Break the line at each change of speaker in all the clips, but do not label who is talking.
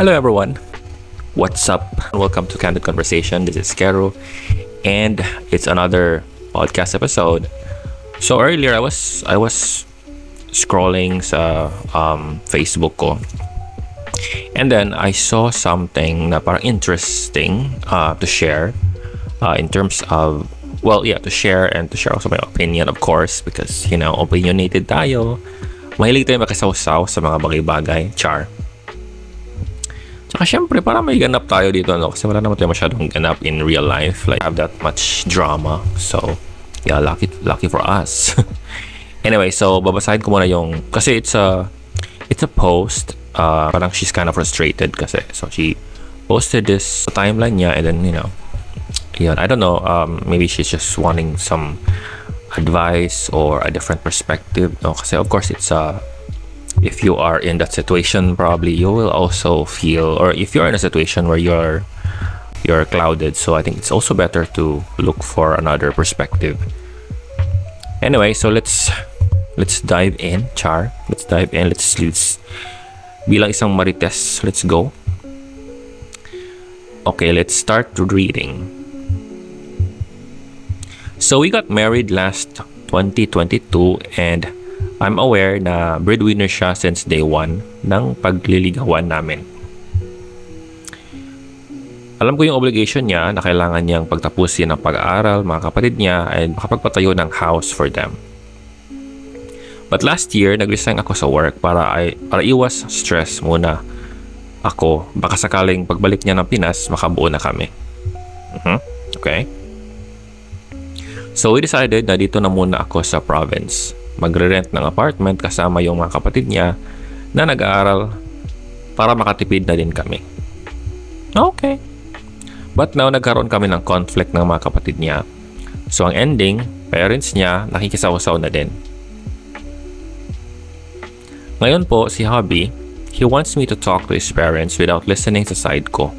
Hello everyone, what's up? Welcome to Candid Conversation. This is Kero, and it's another podcast episode. So earlier I was scrolling sa Facebook ko, and then I saw something na parang interesting to share in terms of to share also my opinion, of course, because opinionated tayo. Mahilig tayo makisawsaw sa mga bagay-bagay, char. Tsaka syempre, parang may ganap tayo dito, no? Kasi wala naman tayo masyadong ganap in real life. Like, have that much drama. So, yeah, lucky for us. Anyway, so, babasahin ko muna yung... Kasi it's a post. Parang she's kind of frustrated kasi. So, she posted this timeline niya and then, I don't know, maybe she's just wanting some advice or a different perspective, no? Kasi, of course, it's if you are in that situation, probably you will also feel, or if you're in a situation where you're clouded, so I think it's also better to look for another perspective. Anyway, so let's dive in, char. Let's dive in. Let's bilang isang marites, let's go. Okay, let's start reading. So we got married last 2022 and I'm aware na breadwinner siya since day one ng pagliligawan namin. Alam ko yung obligation niya na kailangan niyang pagtapusin ang pag-aaral, mga kapatid niya, and makapagpatayo ng house for them. But last year, nag-resign ako sa work para iwas stress muna ako. Baka sakaling pagbalik niya ng Pinas, makabuo na kami. Okay. So we decided na dito na muna ako sa province. Magre-rent ng apartment kasama yung mga kapatid niya na nag-aaral para makatipid na din kami. Okay. But now, nagkaroon kami ng conflict ng mga kapatid niya. So, ang ending, parents niya nakikisaw-saw na din. Ngayon po, si Hubby, he wants me to talk to his parents without listening sa side ko.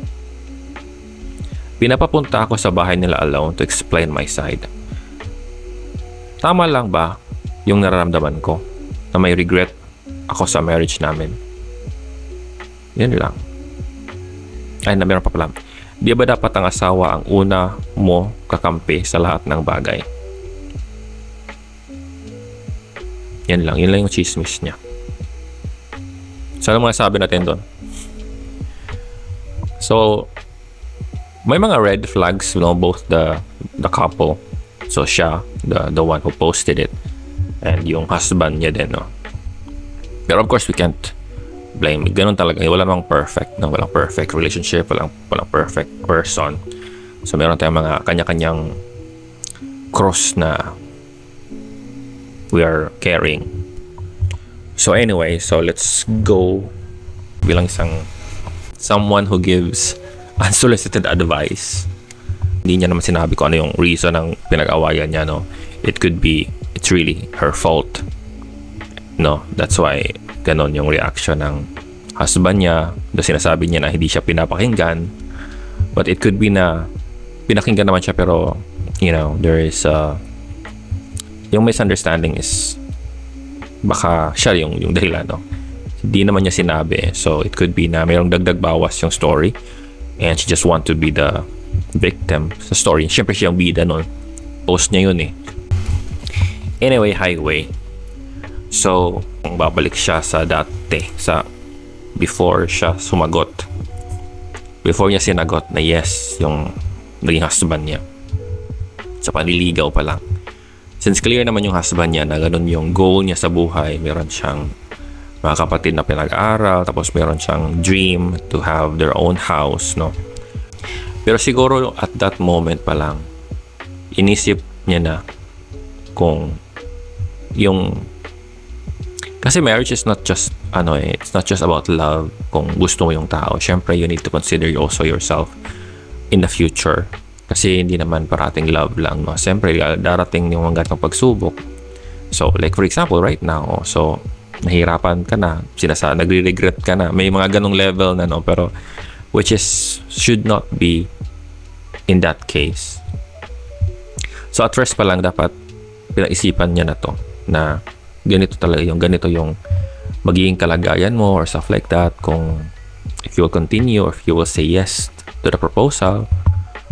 Pinapapunta ako sa bahay nila alone to explain my side. Tama lang ba yung nararamdaman ko na may regret ako sa marriage namin? Yan lang. Ay, meron pa pala. Di ba dapat ang asawa ang una mo kakampi sa lahat ng bagay? Yan lang yung chismis niya. So, ano mga sabi natin doon? So, may mga red flags, both the couple. So, siya, the one who posted it, and yung husband niya din, no? Pero of course, we can't blame. Ganun talaga. Wala namang perfect, no? Walang perfect relationship, walang perfect person. So, meron tayong mga kanya-kanyang cross na we are carrying. So, anyway, so let's go bilang someone who gives unsolicited advice. Hindi niya naman sinabi ko ano yung reason ng pinag-awayan niya, no? It could be it's really her fault. No, that's why ganon yung reaction ng husband niya. Sinasabi niya na hindi siya pinapakinggan. But it could be na pinakinggan naman siya, pero there is yung misunderstanding is baka siya yung dahilan, no? Hindi naman niya sinabi. So it could be na mayroong dagdag bawas yung story and she just want to be the victim sa story. Siyempre siya yung bida nun. Post niya yun eh. Anyway, highway. So, babalik siya sa dati, sa before siya sumagot. Before niya sinagot na yes, yung naging husband niya. Sa panliligaw pa lang. Since clear naman yung husband niya na ganun yung goal niya sa buhay, meron siyang mga kapatid na pinag-aaral, tapos meron siyang dream to have their own house, no? Pero siguro at that moment pa lang, inisip niya na kung kasi marriage is not just it's not just about love. Kung gusto mo yung tao, syempre you need to consider also yourself in the future, kasi hindi naman parating love lang, no? Syempre darating yung mga ganitong pagsubok. So like for example right now, so nahirapan ka na, nagre-regret ka na, may mga ganong level na, no? Pero which should not be in that case. So at first pa lang dapat pinag-isipan niya na to, na ganito yung magiging kalagayan mo or stuff like that. Kung if you will continue or if you will say yes to the proposal.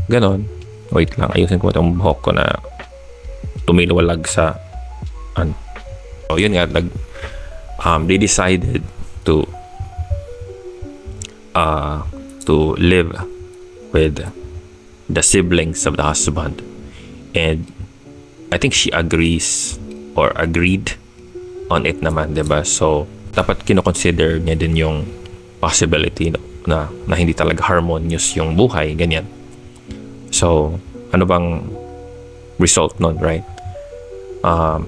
Ganon. Wait lang, ayusin ko itong buhok ko na tumilawalag sa ano. So yun nga, they decided to live with the siblings of the husband, and I think she agrees or agreed on it naman, diba? So dapat kinoconsider niya din yung possibility na hindi talaga harmonious yung buhay, ganyan. So ano bang result nun, right?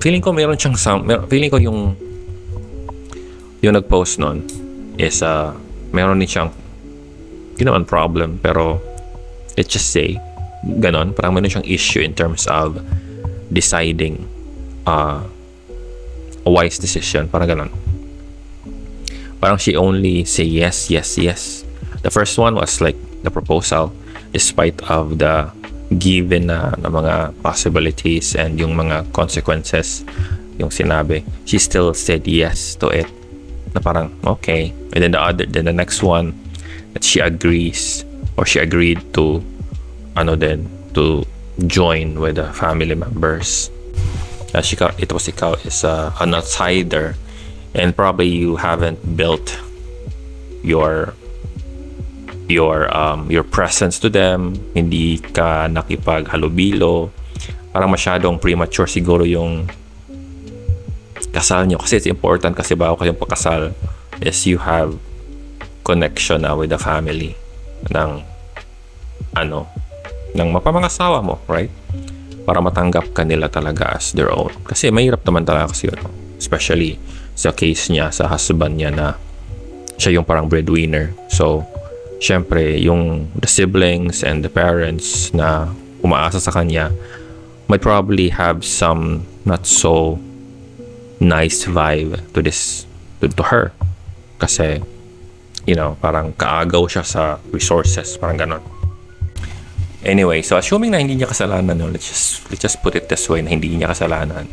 Feeling ko meron siyang feeling ko yung nag-post nun is meron din siyang naman problem, pero let's just say ganon, parang meron siyang issue in terms of deciding a wise decision, parang ganon. Parang she only say yes. The first one was like the proposal, despite of the given na mga possibilities and yung mga consequences yung sinabi, she still said yes to it, na parang okay. And then the next one that she agrees or she agreed to to join with the family members. Ikaw is an outsider, and probably you haven't built your presence to them, hindi ka nakipaghalubilo, parang masyadong premature siguro yung kasal nyo, kasi it's important kasi bago kayong pakasal is you have connection with the family ng mapamangasawa mo, right? Para matanggap ka nila talaga as their own, kasi mahirap naman talaga kasi yun, especially sa case niya, sa husband niya na siya yung parang breadwinner. So syempre, the siblings and the parents na umaasa sa kanya might probably have some not so nice vibe to her. Kasi, parang kaagaw siya sa resources, parang ganon. Anyway, so assuming na hindi niya kasalanan, let's just put it this way, na hindi niya kasalanan.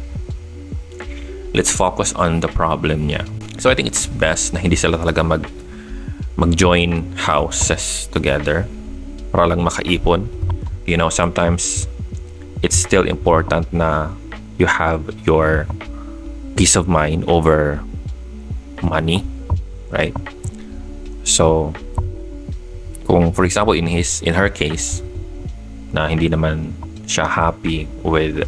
Let's focus on the problem niya. So I think it's best na hindi sila talaga mag-join houses together para lang makaipon. Sometimes it's still important na you have your peace of mind over money, right? So kung for example in her case na hindi naman siya happy with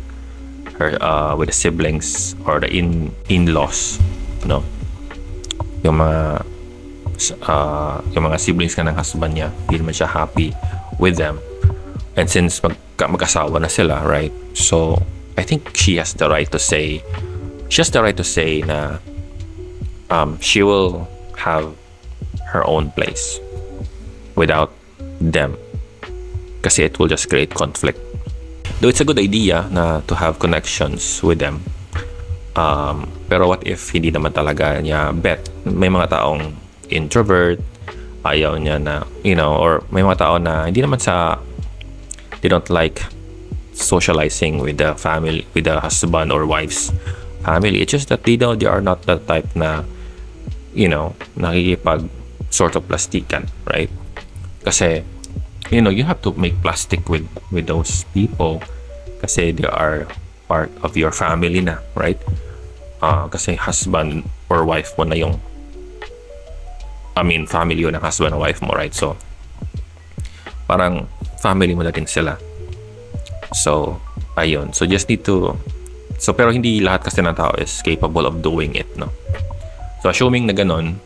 her with the siblings or the in-laws, yung mga siblings ng husband niya, hindi naman siya happy with them, and since mag-asawa na sila, right? So I think she has the right to say na she will have her own place without them, kasi it will just create conflict. Though it's a good idea na to have connections with them, pero what if hindi naman talaga niya bet? May mga taong introvert, ayaw niya na, or may mga tao na hindi naman they don't like socializing with the family, with the husband or wife's family. It's just that they are not the type na, nakikipag sort of plastikan, right? Kasi, you have to make plastic with those people kasi they are part of your family na, right? Kasi husband or wife mo na yung, family yun ng husband or wife mo, right? So parang family mo na din sila. So ayun, so just need to, pero hindi lahat kasi ng tao is capable of doing it, no? So assuming na ganon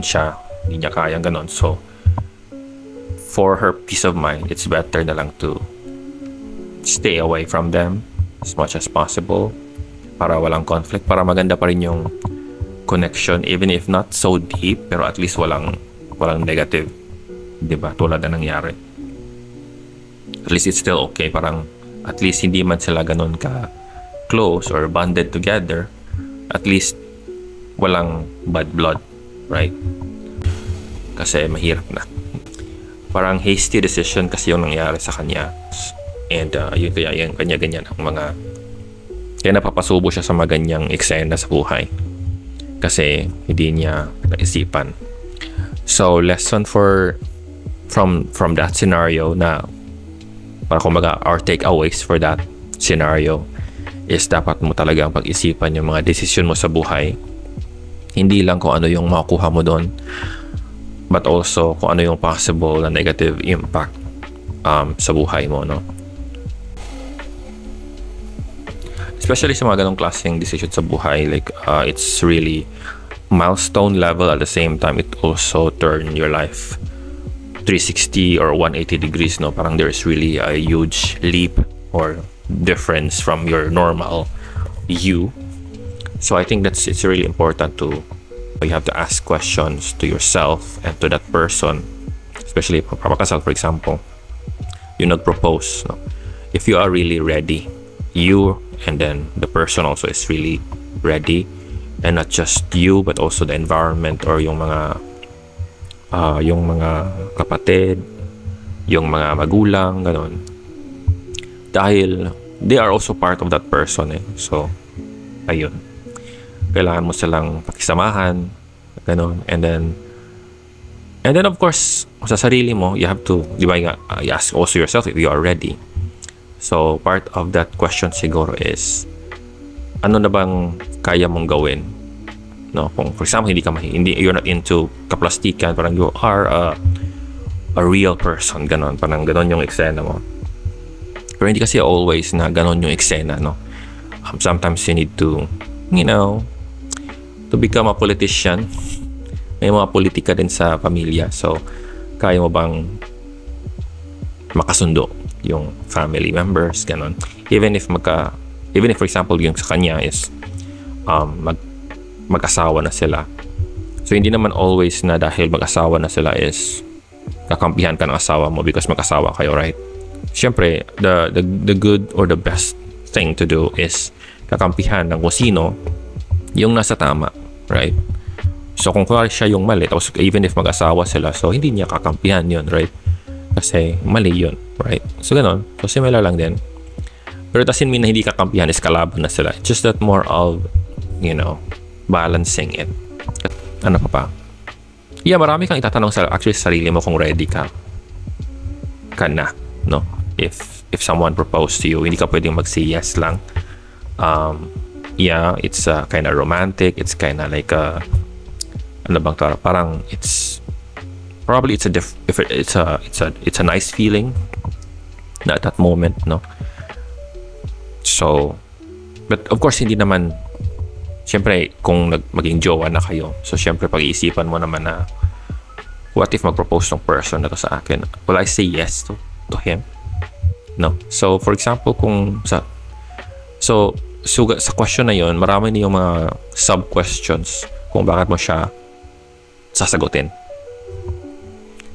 siya, hindi niya kayang ganon, so for her peace of mind, it's better na lang to stay away from them as much as possible para walang conflict, para maganda pa rin yung connection, even if not so deep, pero at least walang negative, diba? Tulad na nangyari, at least it's still okay, parang at least hindi man sila ganon ka close or bonded together, at least walang bad blood, right? Kasi mahirap na, parang hasty decision kasi yung nangyari sa kanya, and yun kaya yung kanya-ganyan ang mga, kaya napapasubo siya sa mga ganyang eksena sa buhay kasi hindi niya naisipan. So lesson from that scenario na para kumbaga our takeaways for that scenario is dapat mo talagang pag-isipan yung mga desisyon mo sa buhay. Hindi lang kung ano yung makukuha mo doon, but also kung ano yung possible na negative impact sa buhay mo, no? Especially sa mga ganong klaseng decision sa buhay, like it's really milestone level. At the same time, it also turn your life 360 or 180 degrees, no? Parang there's really a huge leap or difference from your normal you. So I think it's really important you have to ask questions to yourself and to that person, especially papakasal, for example. You not propose, no? If you are really ready, you and then the person also is really ready, and not just you but also the environment or yung mga kapatid, yung mga magulang, ganon. Dahil they are also part of that person, eh. So ayun, kailangan mo silang pakisamahan, ganon. And then of course sa sarili mo, you have to, di ba, you ask also yourself if you are ready. So part of that question siguro is ano na bang kaya mong gawin, no? Kung for example you're not into kaplastikan, parang you are a real person, ganon, parang ganon yung eksena mo. Pero hindi kasi always na ganon yung eksena, no? Sometimes you need to to become a politician. May mga politika din sa pamilya, so kaya mo bang makasundo yung family members, ganon, even if for example yung sa kanya is mag-asawa na sila. So hindi naman always na dahil mag-asawa na sila is kakampihan ka ng asawa mo because mag-asawa kayo, right? Siyempre, the good or the best thing to do is kakampihan ng kung sino yung nasa tama, right? So kung kunwari siya yung mali, tapos even if mag-asawa sila, so hindi niya kakampihan yun, right? Kasi mali yun, right? So ganon, so similar lang din. Pero it doesn't mean na hindi kakampihan is kalaban na sila. It's just that more of balancing it. Ano pa? Yeah, marami kang itatanong sa sarili mo kung ready ka na, no? If someone proposed to you, hindi ka pwedeng mag-say yes lang. Yeah, it's kind of romantic. It's kind of like ano bang tawag? Parang it's a nice feeling na at that moment, no? So, but of course hindi naman, syempre kung maging jowa na kayo, so syempre pag-iisipan mo naman na what if mag-propose ng person na to sa akin, will I say yes to him? No. So for example, sa question na yon, marami na yung mga sub-questions kung bakit mo siya sasagutin.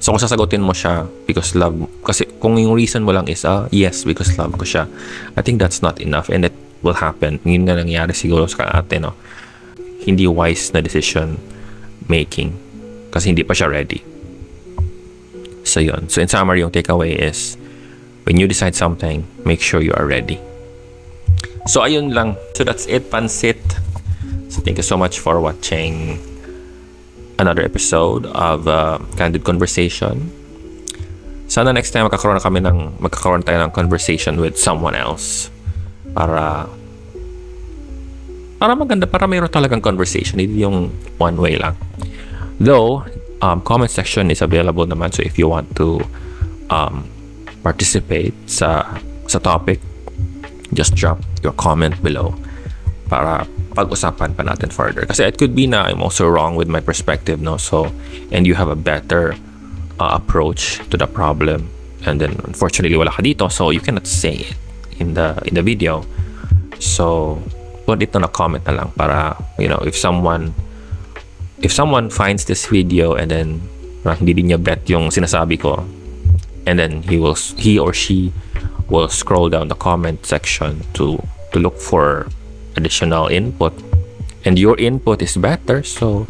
So kung sasagutin mo siya because love, kasi kung yung reason mo lang is yes, because love ko siya, I think that's not enough, and it will happen. Yun nga nangyari siguro sa atin, no? Hindi wise na decision making kasi hindi pa siya ready. So yun. So in summary, yung takeaway is when you decide something, make sure you are ready. So ayun lang. So that's it, Pansit. So thank you so much for watching another episode of Candid Conversation. Sana next time magkakaroon tayo ng conversation with someone else para maganda, para mayroon talagang conversation, hindi yung one way lang. Though comment section is available naman, so if you want to participate sa topic, just drop your comment below para pag-usapan pa natin further. Kasi it could be na I'm also wrong with my perspective, no? So, and you have a better approach to the problem, and then unfortunately wala ka dito, so you cannot say it in the video. So put it on a comment na lang para if someone finds this video and then hindi din niya bet yung sinasabi ko, and then he or she will scroll down the comment section to look for additional input, and your input is better, so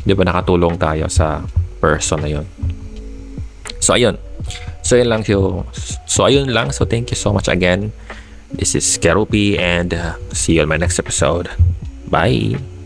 di ba nakatulong tayo sa person na yun. So ayun lang. So thank you so much again. This is Kerupi, and see you on my next episode. Bye.